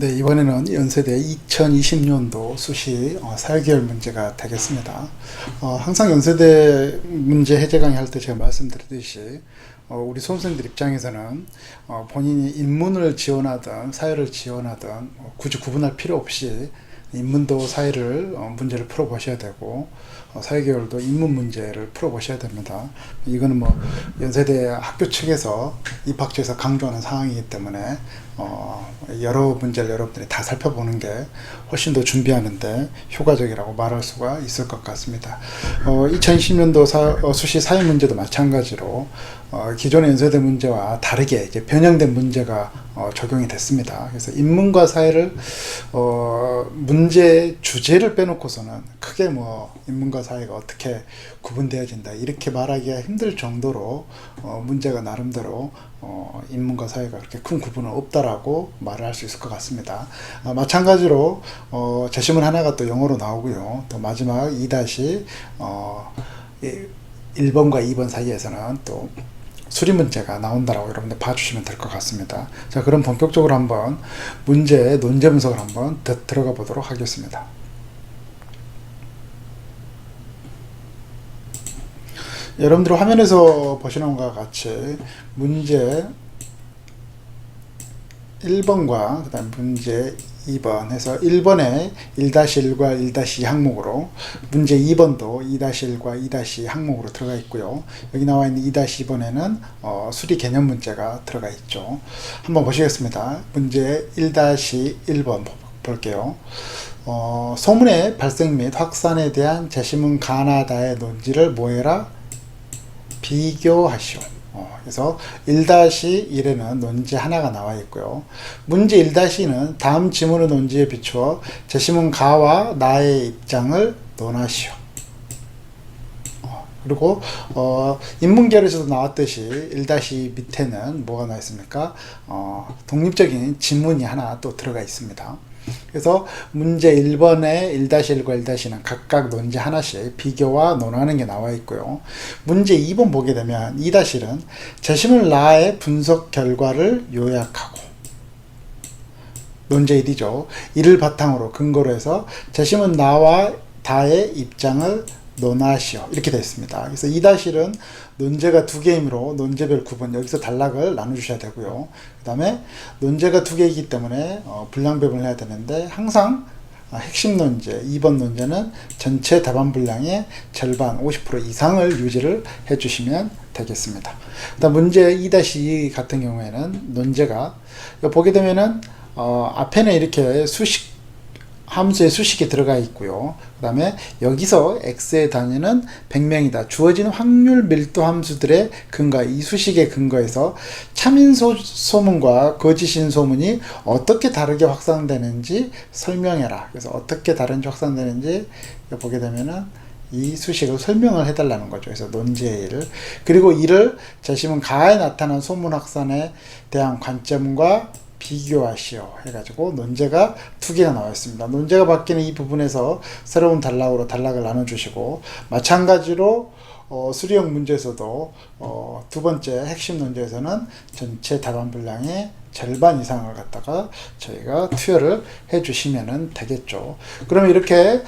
네, 이번에는 연세대 2020년도 수시 사회계열 문제가 되겠습니다. 항상 연세대 문제 해제 강의 할 때 제가 말씀드렸듯이 우리 수험생들 입장에서는 본인이 인문을 지원하든 사회를 지원하든 굳이 구분할 필요 없이 인문도 사회를 문제를 풀어보셔야 되고 사회계열도 인문 문제를 풀어보셔야 됩니다. 이거는 뭐 연세대 학교 측에서 입학 측에서 강조하는 사항이기 때문에 여러 문제를 여러분들이 다 살펴보는 게 훨씬 더 준비하는데 효과적이라고 말할 수가 있을 것 같습니다. 2020년도 수시 사회 문제도 마찬가지로 기존의 연세대 문제와 다르게 이제 변형된 문제가 적용이 됐습니다. 그래서 인문과 사회를 문제 주제를 빼놓고서는 크게 뭐 인문과 사회가 어떻게 구분되어진다 이렇게 말하기가 힘들 정도로 문제가 나름대로 인문과 사회가 그렇게 큰 구분은 없다라고 말을 할 수 있을 것 같습니다. 마찬가지로 제시문 하나가 또 영어로 나오고요. 또 마지막 1번과 2번 사이에서는 또 수리 문제가 나온다라고 여러분들 봐주시면 될 것 같습니다. 자, 그럼 본격적으로 한번 문제 논제 분석을 한번 들어가 보도록 하겠습니다. 여러분들 화면에서 보시는 것과 같이 문제 1번과 그 다음 문제 2번 해서 1번에 1-1과 1-2 항목으로 문제 2번도 2-1과 2-2 항목으로 들어가 있고요. 여기 나와 있는 2-2번에는 수리 개념 문제가 들어가 있죠. 한번 보시겠습니다. 문제 1-1번 볼게요. 소문의 발생 및 확산에 대한 제시문 가나다의 논지를 뭐해라? 비교하시오. 그래서 1-1에는 논지 하나가 나와 있고요. 문제 1-2는 다음 지문의 논지에 비추어 제시문 가와 나의 입장을 논하시오. 그리고 인문계열에서도 나왔듯이 1-2 밑에는 뭐가 나와 있습니까? 독립적인 지문이 하나 또 들어가 있습니다. 그래서 문제 1번에 1-1과 1-2는 각각 논지 하나씩 비교와 논하는 게 나와 있고요. 문제 2번 보게 되면 2-1은 제시문 라의 분석 결과를 요약하고 논제 1이죠. 이를 바탕으로 근거로 해서 제시문 나와 다의 입장을 논하시오. 이렇게 되어 있습니다. 그래서 2-1은 논제가 두 개이므로 논제별 구분 여기서 단락을 나눠주셔야 되고요. 그 다음에 논제가 두 개이기 때문에 분량 배분을 해야 되는데 항상 핵심 논제 2번 논제는 전체 답안 분량의 절반 50% 이상을 유지를 해주시면 되겠습니다. 그 다음 문제 2-2 같은 경우에는 논제가 보게 되면은 앞에는 이렇게 수식 함수의 수식이 들어가 있고요. 그 다음에 여기서 x의 단위는 100명이다. 주어진 확률 밀도 함수들의 근거, 이 수식의 근거에서 참인 소문과 거짓인 소문이 어떻게 다르게 확산되는지 설명해라. 그래서 어떻게 다른지 확산되는지 보게 되면은 이 수식을 설명을 해달라는 거죠. 그래서 논지의 일. 그리고 이를 제시문 가에 나타난 소문 확산에 대한 관점과 비교하시오 해가지고 논제가 두 개가 나와 있습니다. 논제가 바뀌는 이 부분에서 새로운 단락으로 단락을 나눠주시고 마찬가지로 수리형 문제에서도 두 번째 핵심 논제에서는 전체 답안 분량의 절반 이상을 갖다가 저희가 투여를 해주시면 되겠죠. 그러면 이렇게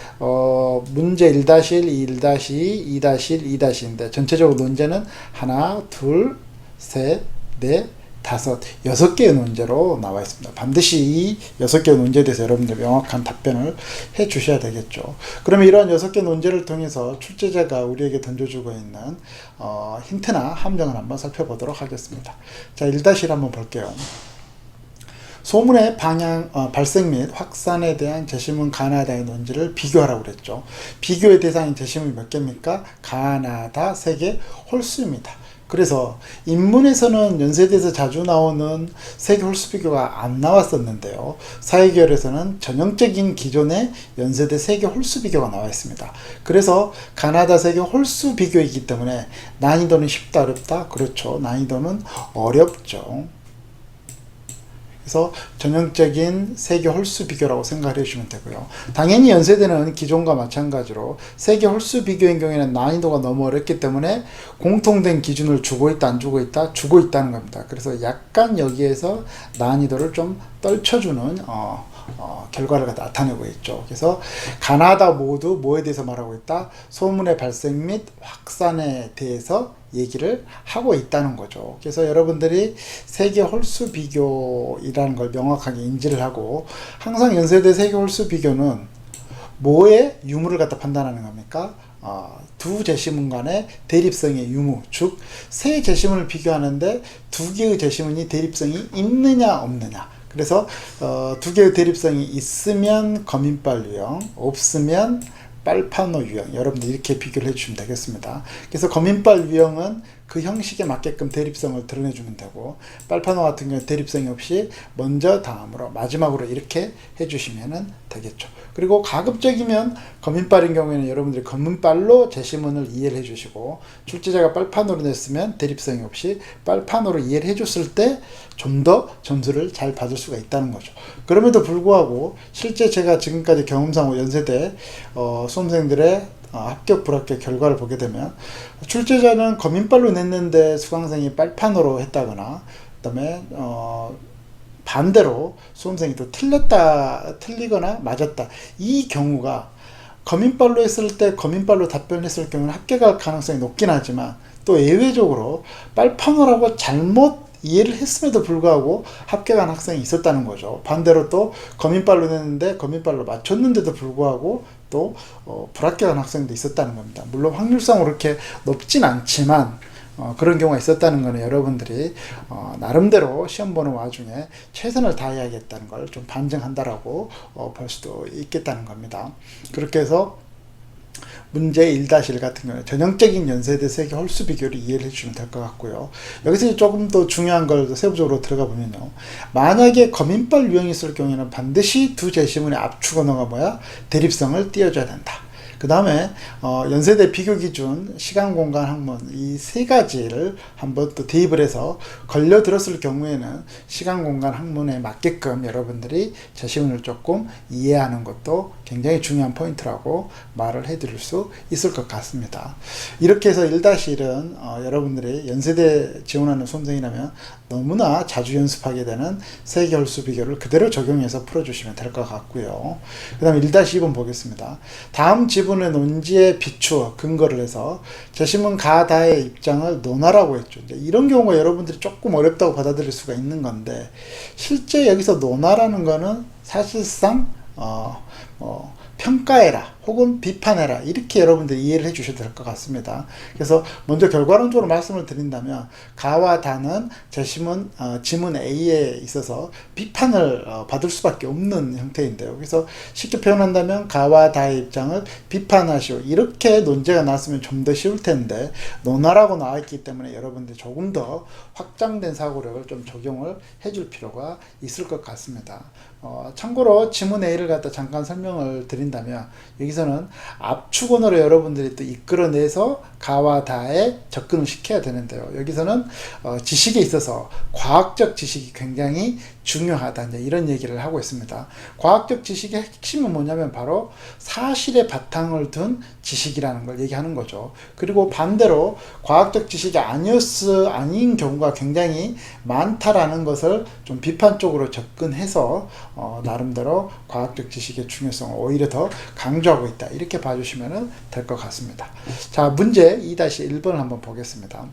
문제 1-1, 1-2, 2-1, 2-2인데 전체적으로 논제는 하나, 둘, 셋, 넷, 5, 6개의 논제로 나와 있습니다. 반드시 이 6개의 논제에 대해서 여러분들 명확한 답변을 해 주셔야 되겠죠. 그러면 이러한 6개 논제를 통해서 출제자가 우리에게 던져주고 있는 힌트나 함정을 한번 살펴보도록 하겠습니다. 자, 1-1 한번 볼게요. 소문의 발생 및 확산에 대한 제시문 가나다의 논지를 비교하라고 그랬죠. 비교의 대상인 제시문이 몇 개입니까? 가나다 3개 홀수입니다. 그래서 인문에서는 연세대에서 자주 나오는 세계 홀수 비교가 안 나왔었는데요. 사회계열에서는 전형적인 기존의 연세대 세계 홀수 비교가 나와 있습니다. 그래서 가나다 세계 홀수 비교이기 때문에 난이도는 쉽다 어렵다? 그렇죠. 난이도는 어렵죠. 그래서 전형적인 세계 홀수 비교라고 생각을 해주시면 되고요. 당연히 연세대는 기존과 마찬가지로 세계 홀수 비교인 경우에는 난이도가 너무 어렵기 때문에 공통된 기준을 주고 있다 안 주고 있다? 주고 있다는 겁니다. 그래서 약간 여기에서 난이도를 좀 떨쳐주는 결과를 나타내고 있죠. 그래서 가나다 모두 뭐에 대해서 말하고 있다? 소문의 발생 및 확산에 대해서 얘기를 하고 있다는 거죠. 그래서 여러분들이 세계 홀수 비교이라는 걸 명확하게 인지를 하고, 항상 연세대 세계 홀수 비교는 뭐의 유무를 갖다 판단하는 겁니까? 두 제시문 간의 대립성의 유무, 즉 세 제시문을 비교하는데 두 개의 제시문이 대립성이 있느냐 없느냐. 그래서 두 개의 대립성이 있으면 거민빨 유형, 없으면 빨판호 유형, 여러분들 이렇게 비교를 해주시면 되겠습니다. 그래서 거민빨 유형은 그 형식에 맞게끔 대립성을 드러내주면 되고, 빨판호 같은 경우는 대립성이 없이 먼저 다음으로 마지막으로 이렇게 해주시면 되겠죠. 그리고 가급적이면 거민빨인 경우에는 여러분들이 거민빨로 제시문을 이해를 해주시고, 출제자가 빨판으로 냈으면 대립성이 없이 빨판으로 이해를 해줬을 때 좀 더 점수를 잘 받을 수가 있다는 거죠. 그럼에도 불구하고 실제 제가 지금까지 경험상 연세대 수험생들의 합격 불합격 결과를 보게 되면, 출제자는 거민빨로 냈는데 수강생이 빨판으로 했다거나, 그 다음에 반대로 수험생이 또 틀리거나 맞았다, 이 경우가 거민빨로 했을 때 거민빨로 답변했을 경우는 합격할 가능성이 높긴 하지만, 또 예외적으로 빨판어라고 잘못 이해를 했음에도 불구하고 합격한 학생이 있었다는 거죠. 반대로 또 거민빨로 냈는데 거민빨로 맞췄는데도 불구하고 또 불합격한 학생도 있었다는 겁니다. 물론 확률상으로 그렇게 높진 않지만 그런 경우가 있었다는 거는 여러분들이 나름대로 시험 보는 와중에 최선을 다해야겠다는 걸 좀 반증한다라고 볼 수도 있겠다는 겁니다. 그렇게 해서 문제 1-1 같은 경우에 전형적인 연세대 세계 홀수 비교를 이해를 해주시면 될 것 같고요. 여기서 조금 더 중요한 걸 세부적으로 들어가 보면요, 만약에 거민빨 유형이 있을 경우에는 반드시 두 제시문의 압축 언어가 뭐야? 대립성을 띄워줘야 된다. 그 다음에 연세대 비교기준, 시간, 공간, 학문, 이 세 가지를 한번 또 대입을 해서 걸려들었을 경우에는 시간, 공간, 학문에 맞게끔 여러분들이 제시문을 조금 이해하는 것도 굉장히 중요한 포인트라고 말을 해드릴 수 있을 것 같습니다. 이렇게 해서 1-1은 여러분들이 연세대 지원하는 수험생이라면 너무나 자주 연습하게 되는 세계 홀수 비교를 그대로 적용해서 풀어주시면 될 것 같고요. 그 다음에 1-2번 보겠습니다. 다음 지분의 논지에 비추어 근거를 해서 제시문 가다의 입장을 논하라고 했죠. 이제 이런 경우가 여러분들이 조금 어렵다고 받아들일 수가 있는 건데, 실제 여기서 논하라는 거는 사실상 평가해라 혹은 비판해라, 이렇게 여러분들이 이해를 해 주셔도 될 것 같습니다. 그래서 먼저 결과론적으로 말씀을 드린다면, 가와 다는 제시문 지문 A에 있어서 비판을 받을 수밖에 없는 형태인데요. 그래서 쉽게 표현한다면 가와 다의 입장을 비판하시오, 이렇게 논제가 나왔으면 좀 더 쉬울 텐데 논하라고 나왔기 때문에 여러분들이 조금 더 확장된 사고력을 좀 적용을 해줄 필요가 있을 것 같습니다. 참고로 지문 A를 갖다 잠깐 설명을 드린다면, 여기서는 압축 언어로 여러분들이 또 이끌어내서 가와 다에 접근을 시켜야 되는데요. 여기서는 지식에 있어서 과학적 지식이 굉장히 중요하다, 이제 이런 얘기를 하고 있습니다. 과학적 지식의 핵심은 뭐냐면 바로 사실에 바탕을 둔 지식이라는 걸 얘기하는 거죠. 그리고 반대로 과학적 지식이 아닌 경우가 굉장히 많다라는 것을 좀 비판적으로 접근해서 나름대로 과학적 지식의 중요성을 오히려 더 강조하고 있다, 이렇게 봐주시면 될 것 같습니다. 자, 문제 2-1번을 한번 보겠습니다.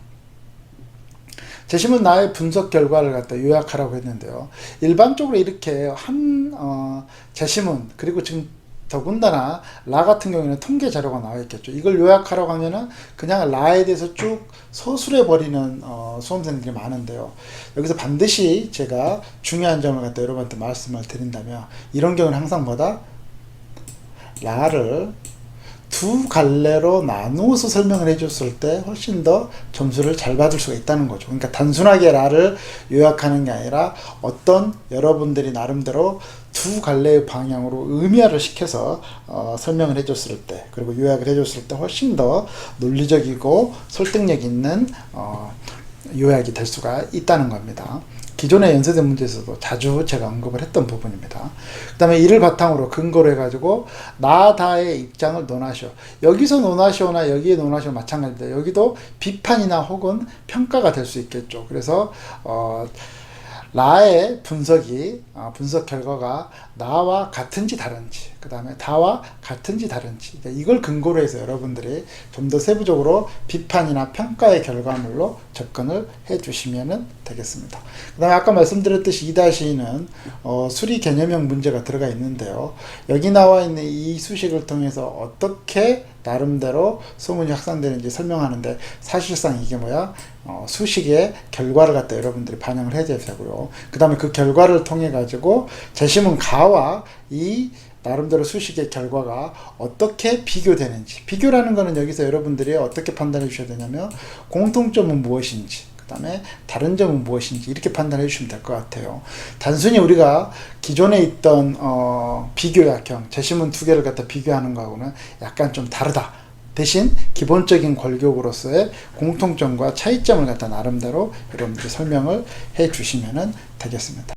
제시문 나의 분석 결과를 갖다 요약하라고 했는데요. 일반적으로 이렇게 한 제시문, 그리고 지금 더군다나 라 같은 경우에는 통계 자료가 나와 있겠죠. 이걸 요약하라고 하면은 그냥 라에 대해서 쭉 서술해 버리는 수험생들이 많은데요. 여기서 반드시 제가 중요한 점을 갖다 여러분한테 말씀을 드린다면, 이런 경우는 항상 뭐다? 라를 두 갈래로 나누어서 설명을 해줬을 때 훨씬 더 점수를 잘 받을 수가 있다는 거죠. 그러니까 단순하게 라를 요약하는 게 아니라 어떤 여러분들이 나름대로 두 갈래의 방향으로 의미화를 시켜서 설명을 해줬을 때, 그리고 요약을 해줬을 때 훨씬 더 논리적이고 설득력 있는 요약이 될 수가 있다는 겁니다. 기존의 연세대 문제에서도 자주 제가 언급을 했던 부분입니다. 그 다음에 이를 바탕으로 근거로 해가지고 나다의 입장을 논하시오. 여기서 논하시오나 여기에 논하시오 마찬가지입니다. 여기도 비판이나 혹은 평가가 될 수 있겠죠. 그래서 라의 분석이 분석 결과가 나와 같은지 다른지, 그 다음에 다와 같은지 다른지, 이걸 근거로 해서 여러분들이 좀 더 세부적으로 비판이나 평가의 결과물로 접근을 해 주시면 되겠습니다. 그 다음에 아까 말씀드렸듯이 2-2는 수리 개념형 문제가 들어가 있는데요. 여기 나와 있는 이 수식을 통해서 어떻게 나름대로 소문이 확산되는지 설명하는데, 사실상 이게 뭐야? 수식의 결과를 갖다 여러분들이 반영을 해야 되고요. 그 다음에 그 결과를 통해 가지고 재심은 가와 이 나름대로 수식의 결과가 어떻게 비교되는지, 비교라는 거는 여기서 여러분들이 어떻게 판단해 주셔야 되냐면 공통점은 무엇인지, 그 다음에 다른 점은 무엇인지 이렇게 판단해 주시면 될 것 같아요. 단순히 우리가 기존에 있던 비교약형, 재심문 2개를 갖다 비교하는 거하고는 약간 좀 다르다. 대신 기본적인 권력으로서의 공통점과 차이점을 갖다 나름대로 여러분들이 설명을 해 주시면 되겠습니다.